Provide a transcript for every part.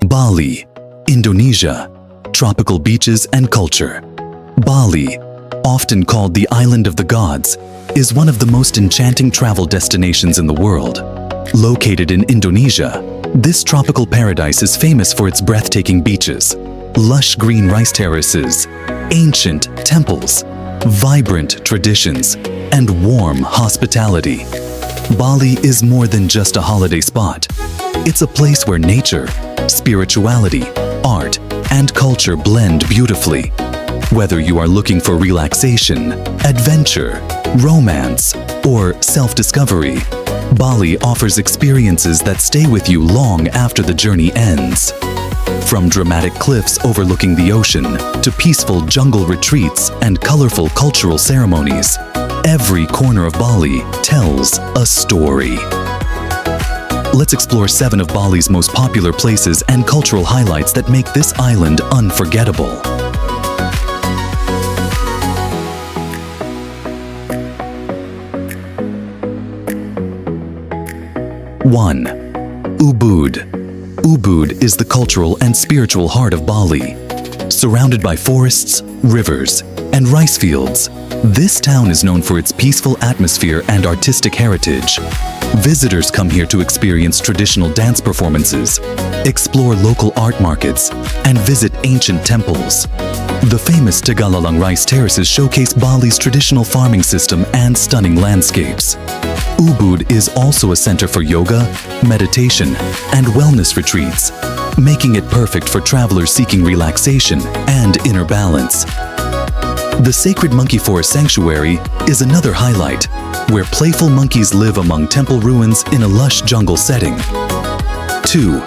Bali, Indonesia, tropical beaches and culture. Bali, often called the Island of the Gods, is one of the most enchanting travel destinations in the world. Located in Indonesia, this tropical paradise is famous for its breathtaking beaches, lush green rice terraces, ancient temples, vibrant traditions, and warm hospitality. Bali is more than just a holiday spot. It's a place where nature, spirituality, art, and culture blend beautifully. Whether you are looking for relaxation, adventure, romance, or self-discovery, Bali offers experiences that stay with you long after the journey ends. From dramatic cliffs overlooking the ocean to peaceful jungle retreats and colorful cultural ceremonies, every corner of Bali tells a story. Let's explore 7 of Bali's most popular places and cultural highlights that make this island unforgettable. 1. Ubud. Ubud is the cultural and spiritual heart of Bali. Surrounded by forests, rivers, and rice fields, this town is known for its peaceful atmosphere and artistic heritage. Visitors come here to experience traditional dance performances, explore local art markets, and visit ancient temples. The famous Tegalalang rice terraces showcase Bali's traditional farming system and stunning landscapes. Ubud is also a center for yoga, meditation, and wellness retreats, making it perfect for travelers seeking relaxation and inner balance. The Sacred Monkey Forest Sanctuary is another highlight, where playful monkeys live among temple ruins in a lush jungle setting. 2.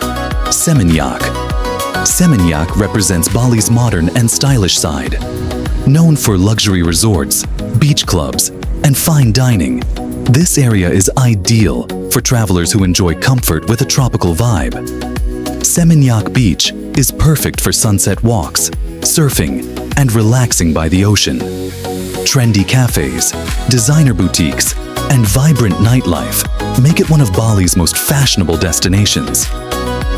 Seminyak. Seminyak represents Bali's modern and stylish side. Known for luxury resorts, beach clubs, and fine dining, this area is ideal for travelers who enjoy comfort with a tropical vibe. Seminyak Beach is perfect for sunset walks, surfing, and relaxing by the ocean. Trendy cafes, designer boutiques, and vibrant nightlife make it one of Bali's most fashionable destinations.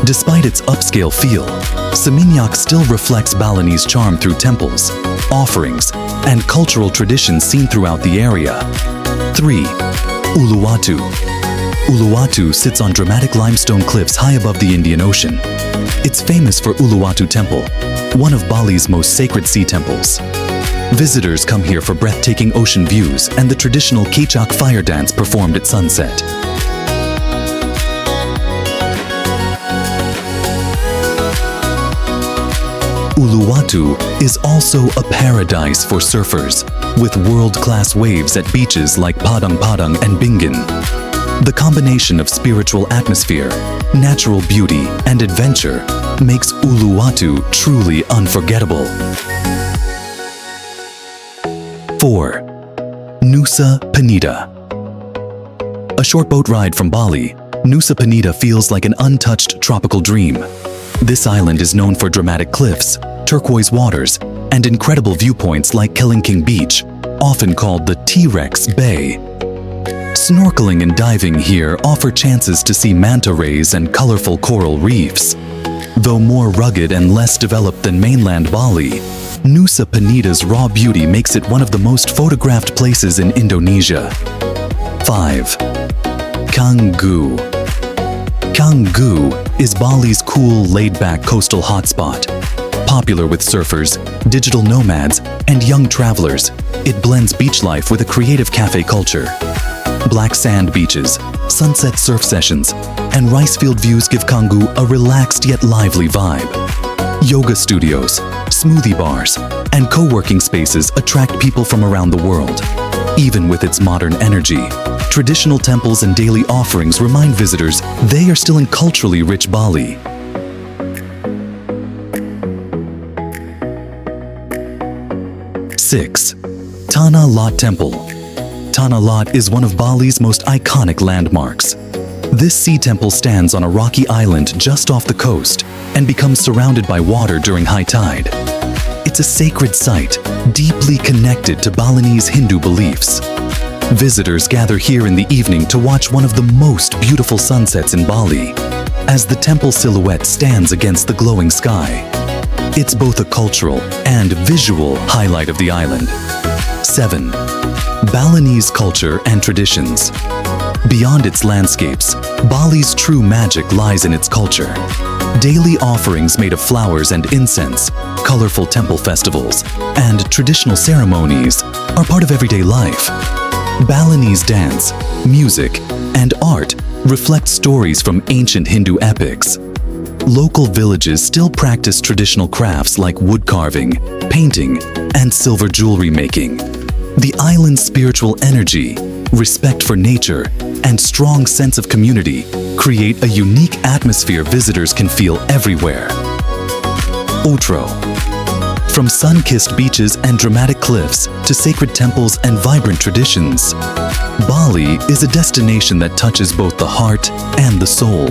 Despite its upscale feel, Seminyak still reflects Balinese charm through temples, offerings, and cultural traditions seen throughout the area. 3. Uluwatu. Uluwatu sits on dramatic limestone cliffs high above the Indian Ocean. It's famous for Uluwatu Temple, one of Bali's most sacred sea temples. Visitors come here for breathtaking ocean views and the traditional Kecak fire dance performed at sunset. Uluwatu is also a paradise for surfers, with world-class waves at beaches like Padang Padang and Bingin. The combination of spiritual atmosphere, natural beauty, and adventure makes Uluwatu truly unforgettable. 4. Nusa Penida. A short boat ride from Bali, Nusa Penida feels like an untouched tropical dream. This island is known for dramatic cliffs, turquoise waters, and incredible viewpoints like Kelingking Beach, often called the T-Rex Bay. Snorkeling and diving here offer chances to see manta rays and colorful coral reefs. Though more rugged and less developed than mainland Bali, Nusa Penida's raw beauty makes it one of the most photographed places in Indonesia. 5. Canggu. Canggu is Bali's cool, laid-back coastal hotspot. Popular with surfers, digital nomads, and young travelers, it blends beach life with a creative cafe culture. Black sand beaches, sunset surf sessions, and rice field views give Canggu a relaxed yet lively vibe. Yoga studios, smoothie bars, and co-working spaces attract people from around the world. Even with its modern energy, traditional temples and daily offerings remind visitors they are still in culturally rich Bali. 6. Tanah Lot Temple. Tanah Lot is one of Bali's most iconic landmarks. This sea temple stands on a rocky island just off the coast and becomes surrounded by water during high tide. It's a sacred site, deeply connected to Balinese Hindu beliefs. Visitors gather here in the evening to watch one of the most beautiful sunsets in Bali. as the temple silhouette stands against the glowing sky. It's both a cultural and visual highlight of the island. 7. Balinese culture and traditions. Beyond its landscapes, Bali's true magic lies in its culture. Daily offerings made of flowers and incense, colorful temple festivals, and traditional ceremonies are part of everyday life. Balinese dance, music, and art reflect stories from ancient Hindu epics. Local villages still practice traditional crafts like wood carving, painting, and silver jewelry making. The island's spiritual energy, respect for nature, and strong sense of community create a unique atmosphere visitors can feel everywhere. Outro. From sun-kissed beaches and dramatic cliffs to sacred temples and vibrant traditions, Bali is a destination that touches both the heart and the soul.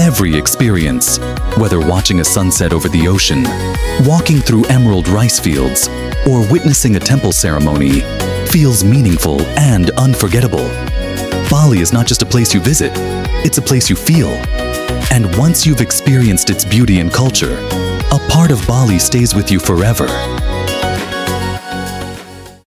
Every experience, whether watching a sunset over the ocean, walking through emerald rice fields, or witnessing a temple ceremony, feels meaningful and unforgettable. Bali is not just a place you visit, it's a place you feel. And once you've experienced its beauty and culture, a part of Bali stays with you forever.